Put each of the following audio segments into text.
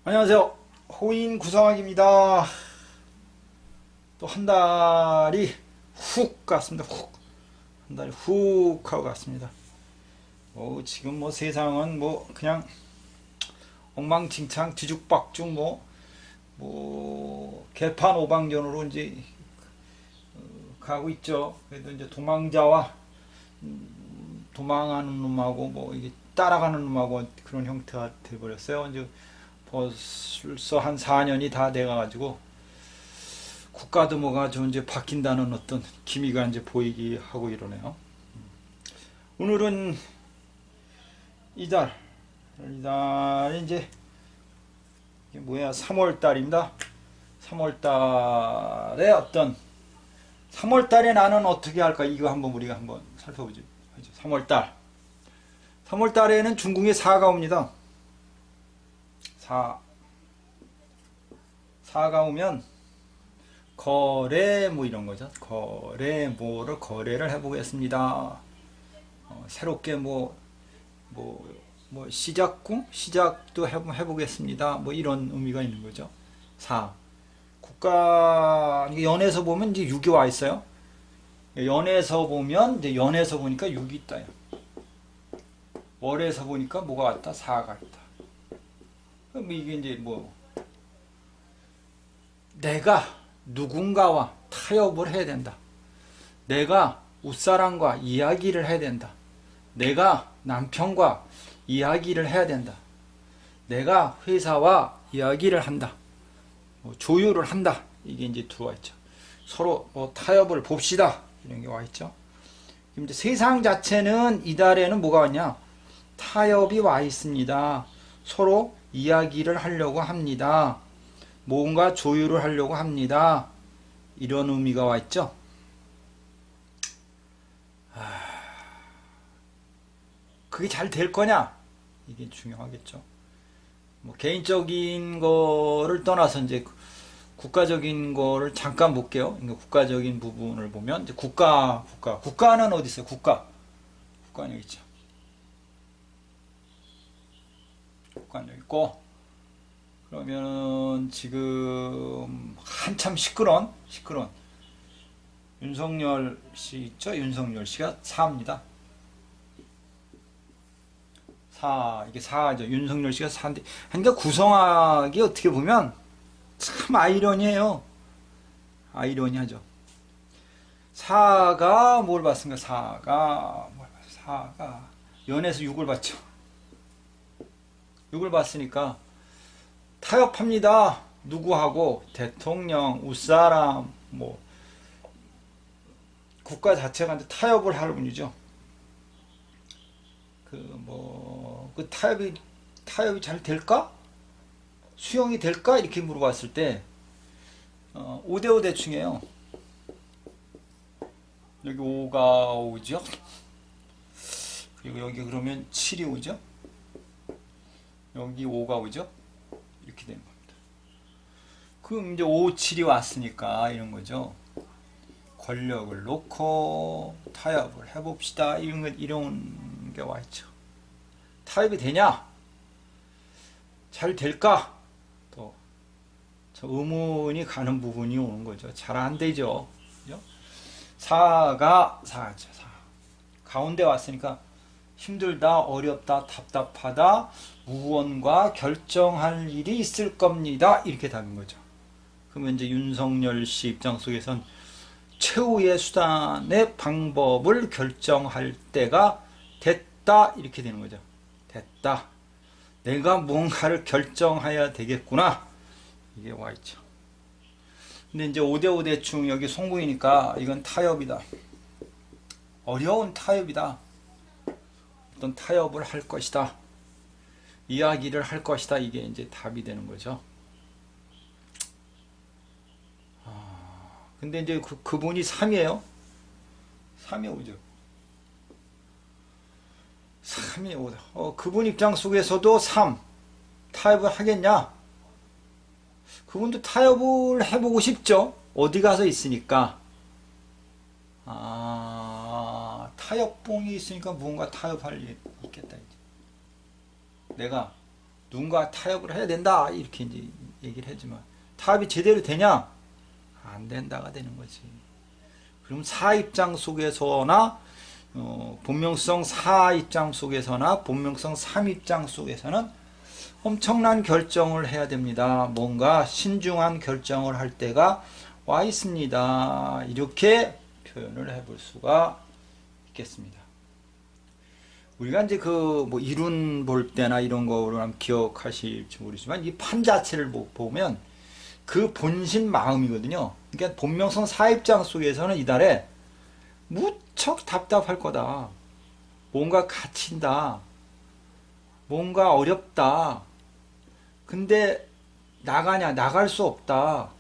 안녕하세요. 호인 구성학입니다. 또 한 달이 훅 갔습니다. 훅. 한 달이 훅 하고 갔습니다. 지금 뭐 세상은 뭐 그냥 엉망진창 뒤죽박죽 개판오방전으로 이제 가고 있죠. 그래도 이제 도망자와 도망하는 놈하고 뭐 이게 따라가는 놈하고 그런 형태가 돼버렸어요. 이제 벌써 한 4년이 다 돼가가지고 국가도 뭐가 좀 이제 바뀐다는 어떤 기미가 이제 보이기 하고 이러네요. 오늘은 이달 이제 이게 뭐야 3월 달입니다. 3월 달에 3월 달에 나는 어떻게 할까 이거 한번 우리가 한번 살펴보죠. 3월 달. 3월 달에는 중궁에 사가 옵니다. 사가 오면 거래 뭐 이런 거죠. 거래를 해보겠습니다. 새롭게 시작도 해보겠습니다. 뭐 이런 의미가 있는 거죠. 국가 연에서 보면 이제 6이 와 있어요. 연에서 보면 이제 연에서 보니까 6이 있다. 월에서 보니까 뭐가 왔다? 4가 있다. 그럼 이게 이제 내가 누군가와 타협을 해야 된다. 내가 웃사람과 이야기를 해야 된다. 내가 남편과 이야기를 해야 된다. 내가 회사와 이야기를 한다. 조율을 한다. 이게 이제 들어와 있죠. 서로 타협을 봅시다. 이런 게 와 있죠. 이제 세상 자체는 이달에는 뭐가 왔냐? 타협이 와 있습니다. 서로 이야기를 하려고 합니다. 뭔가 조율을 하려고 합니다. 이런 의미가 와 있죠. 그게 잘 될 거냐? 이게 중요하겠죠. 개인적인 거를 떠나서 이제 국가적인 거를 잠깐 볼게요. 그러니까 국가적인 부분을 보면 이제 국가는 어디 있어요? 국가는 여기 있죠. 국가는 여기 있고 그러면 지금 한참 시끄러운 윤석열 씨 있죠? 윤석열 씨가 4입니다. 이게 4죠. 윤석열 씨가 4인데 그러니까 구성학이 어떻게 보면 참 아이러니해요. 아이러니하죠. 4가 뭘 봤습니까? 4가 연에서 6을 봤죠. 6을 봤으니까 타협합니다. 누구하고? 대통령, 웃사람, 국가 자체가 타협을 하는 분이죠. 그 타협이 잘 될까? 수용이 될까? 이렇게 물어봤을 때, 5대5 대충이에요. 여기 5가 오죠? 그리고 여기 그러면 7이 오죠? 여기 5가 오죠? 이렇게 되는 겁니다. 그럼 이제 5, 7이 왔으니까 이런 거죠. 권력을 놓고 타협을 해봅시다. 이런 게 와 있죠. 타협이 되냐? 잘 될까? 또 의문이 가는 부분이 오는 거죠. 잘 안 되죠. 그죠? 4죠. 4. 가운데 왔으니까 힘들다, 어렵다, 답답하다, 무언가 결정할 일이 있을 겁니다. 이렇게 답인 거죠. 그러면 이제 윤석열 씨 입장 속에선 최후의 수단의 방법을 결정할 때가 됐다. 이렇게 되는 거죠. 됐다. 내가 뭔가를 결정해야 되겠구나. 이게 와 있죠. 근데 이제 5대5 대충 여기 송구이니까 이건 타협이다. 어려운 타협이다. 어떤 타협을 할 것이다. 이야기를 할 것이다. 이게 이제 답이 되는 거죠. 근데 이제 그분이 3이에요. 3이 오죠. 3이 오다. 그분 입장 속에서도 3. 타협을 하겠냐? 그분도 타협을 해보고 싶죠. 어디 가서 있으니까. 타협봉이 있으니까 무언가 타협할 일이 있겠다. 이제. 내가 누군가 타협을 해야 된다 이렇게 이제 얘기를 하지만 타협이 제대로 되냐? 안 된다가 되는 거지. 그럼 사 입장 속에서나 본명성 4 입장 속에서나 본명성 3 입장 속에서는 엄청난 결정을 해야 됩니다. 뭔가 신중한 결정을 할 때가 와 있습니다. 이렇게 표현을 해볼 수가 있겠습니다. 우리가 이제 그 뭐 이룬 볼 때나 이런 거로 기억하실지 모르지만 이 판 자체를 보면 그 본신 마음이거든요. 그러니까 본명성 4 입장 속에서는 이달에 무척 답답할 거다. 뭔가 갇힌다. 뭔가 어렵다. 근데 나가냐? 나갈 수 없다.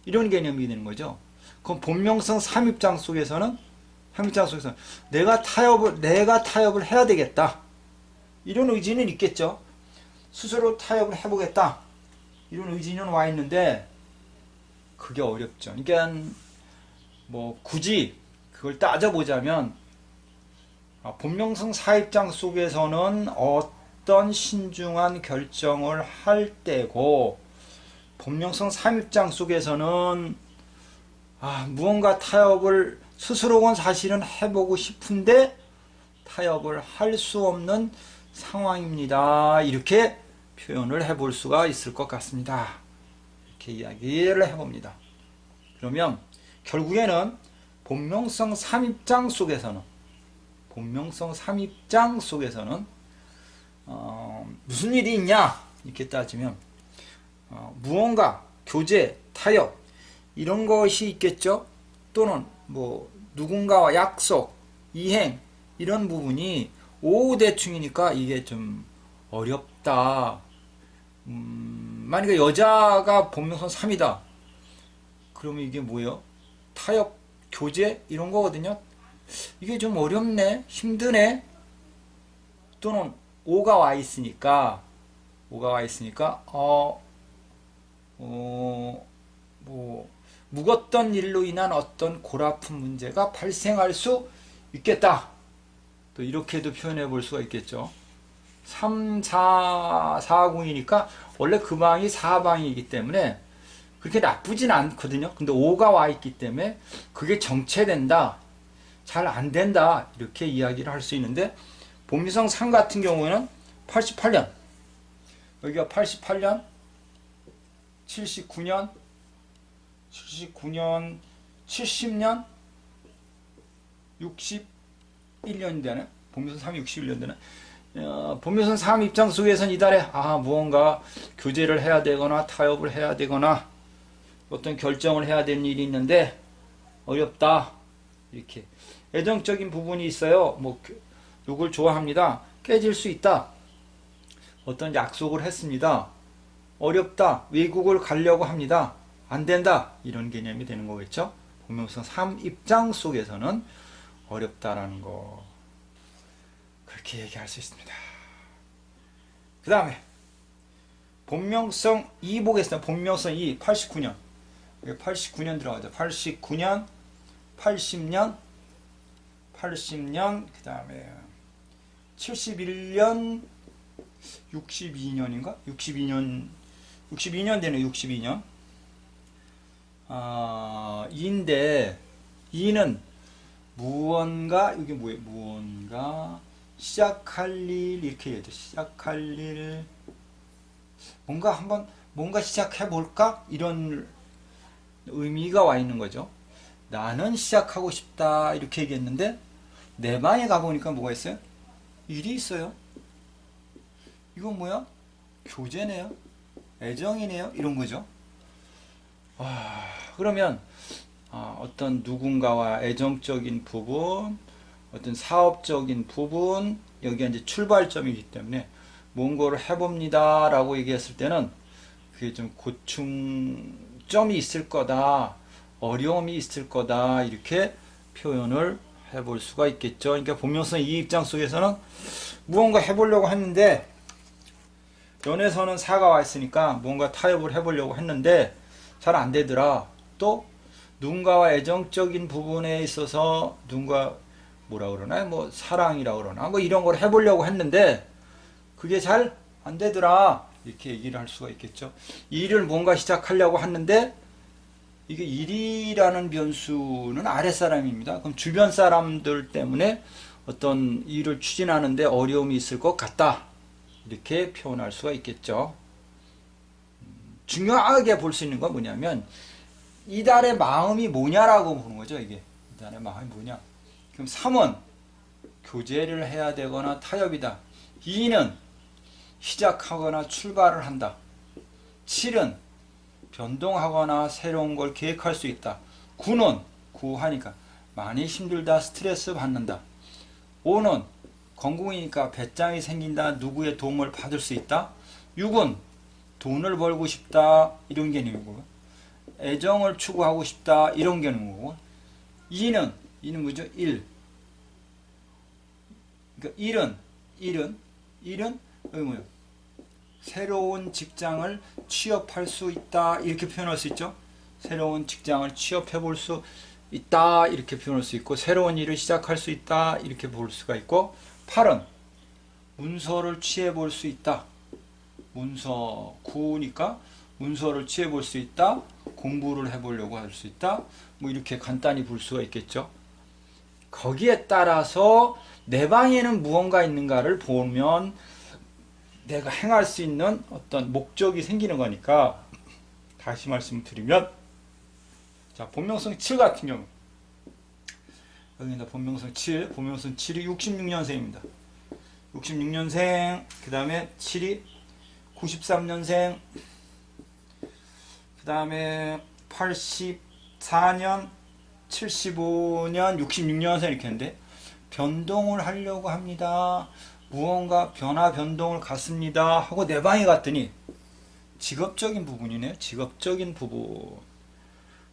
이런 개념이 되는 거죠. 그럼 본명성 3 입장 속에서는 내가 타협을 해야 되겠다. 이런 의지는 있겠죠. 스스로 타협을 해보겠다. 이런 의지는 와 있는데 그게 어렵죠. 그러니까 뭐 굳이 그걸 따져보자면 본명성 4 입장 속에서는 어떤 신중한 결정을 할 때고 본명성 3 입장 속에서는 무언가 타협을 스스로는 사실은 해보고 싶은데 타협을 할 수 없는 상황입니다. 이렇게 표현을 해볼 수가 있을 것 같습니다. 이렇게 이야기를 해봅니다. 그러면 결국에는 본명성 3입장 속에서는 무슨 일이 있냐 이렇게 따지면 무언가 교제, 타협 이런 것이 있겠죠. 또는 뭐 누군가와 약속, 이행 이런 부분이 오대충이니까 이게 좀 어렵다. 만약에 여자가 본명성 3이다. 그러면 이게 뭐예요? 타협, 교제 이런 거거든요. 이게 좀 어렵네, 힘드네. 또는 5가 와 있으니까 뭐 묵었던 일로 인한 어떤 골아픈 문제가 발생할 수 있겠다. 또 이렇게도 표현해 볼 수가 있겠죠. 3, 4, 4공이니까 원래 그 방이 4방이기 때문에 그렇게 나쁘진 않거든요. 근데 5가 와 있기 때문에 그게 정체된다. 잘 안 된다. 이렇게 이야기를 할 수 있는데 본미성 3 같은 경우에는 88년 여기가 88년 79년 70년 61년 되네. 본묘선 3이 61년 되네. 본묘선 3 입장 속에서는 이달에 무언가 교제를 해야 되거나 타협을 해야 되거나 어떤 결정을 해야 되는 일이 있는데 어렵다. 이렇게 애정적인 부분이 있어요. 뭐 누굴 좋아합니다. 깨질 수 있다. 어떤 약속을 했습니다. 어렵다. 외국을 가려고 합니다. 안 된다. 이런 개념이 되는 거겠죠. 본명성 3 입장 속에서는 어렵다라는 거. 그렇게 얘기할 수 있습니다. 그 다음에 본명성 2 보겠습니다. 본명성 2 89년 89년 들어가죠. 89년 80년 그 다음에 71년 62년인가? 62년 되네. 62년 2인데 2는 무언가 이게 뭐예요? 무언가 시작할 일 이렇게 해야죠. 시작할 일 뭔가 시작해 볼까? 이런 의미가 와 있는 거죠. 나는 시작하고 싶다 이렇게 얘기했는데 내 방에 가보니까 뭐가 있어요? 일이 있어요. 이건 뭐야? 교제네요. 애정이네요. 이런 거죠. 그러면 어떤 누군가와 애정적인 부분, 어떤 사업적인 부분, 여기가 이제 출발점이기 때문에 뭔가를 해봅니다 라고 얘기했을 때는 그게 좀 고충점이 있을 거다, 어려움이 있을 거다 이렇게 표현을 해볼 수가 있겠죠. 그러니까 본명성 이 입장 속에서는 무언가 해보려고 했는데 연에서는 4가 와 있으니까 뭔가 타협을 해보려고 했는데 잘 안 되더라. 또 누군가와 애정적인 부분에 있어서 누군가 뭐라 그러나 뭐 사랑이라 그러나 뭐 이런 걸 해보려고 했는데 그게 잘 안 되더라. 이렇게 얘기를 할 수가 있겠죠. 일을 뭔가 시작하려고 하는데 이게 일이라는 변수는 아랫사람입니다. 그럼 주변 사람들 때문에 어떤 일을 추진하는데 어려움이 있을 것 같다. 이렇게 표현할 수가 있겠죠. 중요하게 볼 수 있는 건 뭐냐면 이달의 마음이 뭐냐라고 보는 거죠. 이게 이달의 마음이 뭐냐. 그럼 3은 교제를 해야 되거나 타협이다. 2는 시작하거나 출발을 한다. 7은 변동하거나 새로운 걸 계획할 수 있다. 9는 구하니까 많이 힘들다. 스트레스 받는다. 5는 건공이니까 배짱이 생긴다. 누구의 도움을 받을 수 있다. 6은 돈을 벌고 싶다. 이런 개념이고 애정을 추구하고 싶다. 이런 개념이고 2는 뭐죠? 1. 그러니까 1은 뭐예요? 새로운 직장을 취업할 수 있다. 이렇게 표현할 수 있죠. 새로운 직장을 취업해 볼 수 있다. 이렇게 표현할 수 있고 새로운 일을 시작할 수 있다. 이렇게 볼 수가 있고 8은 문서를 취해 볼 수 있다. 문서 9니까 문서를 취해 볼 수 있다. 공부를 해보려고 할 수 있다. 뭐 이렇게 간단히 볼 수가 있겠죠. 거기에 따라서 내 방에는 무언가 있는가를 보면 내가 행할 수 있는 어떤 목적이 생기는 거니까 다시 말씀드리면 자 본명성 7 같은 경우 여기다 본명성 7 본명성 7이 66년생입니다. 66년생 그 다음에 7이 93년생 그 다음에 84년 75년 66년생 이렇게 했는데 변동을 하려고 합니다. 무언가 변화 변동을 갖습니다. 하고 내 방에 갔더니 직업적인 부분이네요. 직업적인 부분.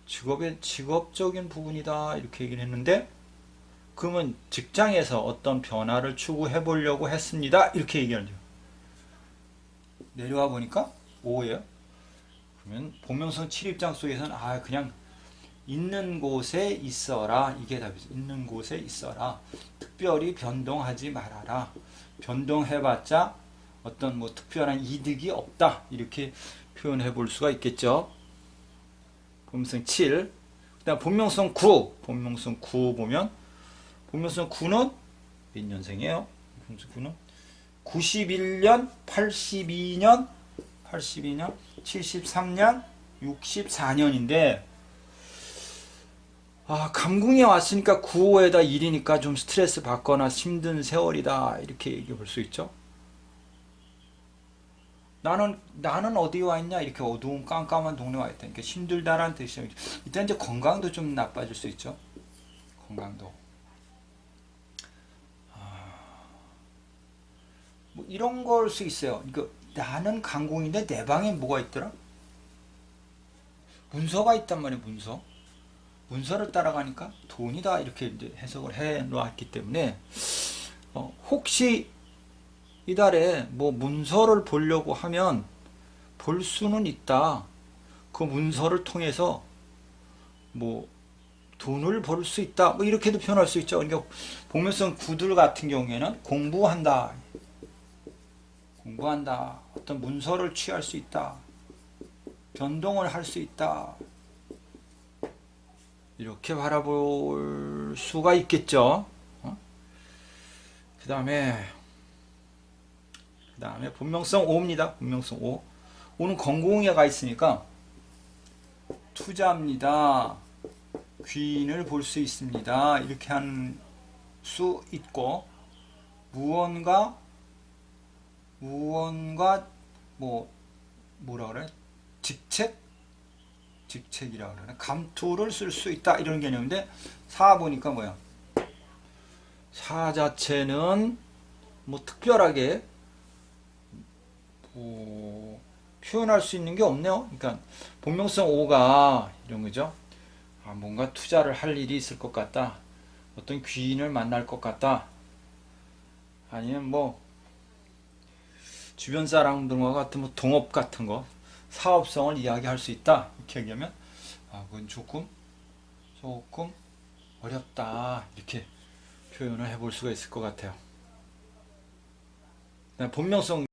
직업적인 부분이다. 이렇게 얘기를 했는데 그러면 직장에서 어떤 변화를 추구해 보려고 했습니다. 이렇게 얘기하죠. 내려와 보니까 5예요. 그러면 본명성 7입장 속에서는 그냥 있는 곳에 있어라. 이게 답이죠. 있는 곳에 있어라. 특별히 변동하지 말아라. 변동해봤자 어떤 뭐 특별한 이득이 없다. 이렇게 표현해 볼 수가 있겠죠. 본명성 7. 그 다음 본명성 9. 본명성 9 보면 본명성 9는 몇 년생이에요? 본명성 9는 91년, 82년, 73년, 64년인데 감궁에 왔으니까 9호에다 1이니까 좀 스트레스 받거나 힘든 세월이다. 이렇게 얘기해 볼 수 있죠. 나는 어디에 와 있냐? 이렇게 어두운 깜깜한 동네에 와 있다. 그러니까 힘들다라는 뜻이죠. 일단 이제 건강도 좀 나빠질 수 있죠. 건강도. 뭐 이런 걸 수 있어요. 그러니까 나는 강공인데 내 방에 뭐가 있더라? 문서가 있단 말이에요. 문서를 따라가니까 돈이다. 이렇게 이제 해석을 해 놓았기 때문에 혹시 이달에 뭐 문서를 보려고 하면 볼 수는 있다. 그 문서를 통해서 뭐 돈을 벌 수 있다. 뭐 이렇게도 표현할 수 있죠. 그러니까 복면성 구들 같은 경우에는 공부한다. 어떤 문서를 취할 수 있다. 변동을 할 수 있다. 이렇게 바라볼 수가 있겠죠. 그 다음에 본명성 5입니다. 본명성 5. 5는 건공에 가 있으니까 투자입니다. 귀인을 볼 수 있습니다. 이렇게 할 수 있고 무언가 뭐라 그래? 직책이라 그러나 감투를 쓸 수 있다. 이런 개념인데 사 보니까 뭐야? 사 자체는 뭐 특별하게 표현할 수 있는 게 없네요. 그러니까 본명성 5가 이런 거죠. 뭔가 투자를 할 일이 있을 것 같다. 어떤 귀인을 만날 것 같다. 아니면 뭐 주변 사람들과 같은 뭐 동업 같은 거 사업성을 이야기할 수 있다. 이렇게 얘기하면 그건 조금 어렵다. 이렇게 표현을 해볼 수가 있을 것 같아요. 본명성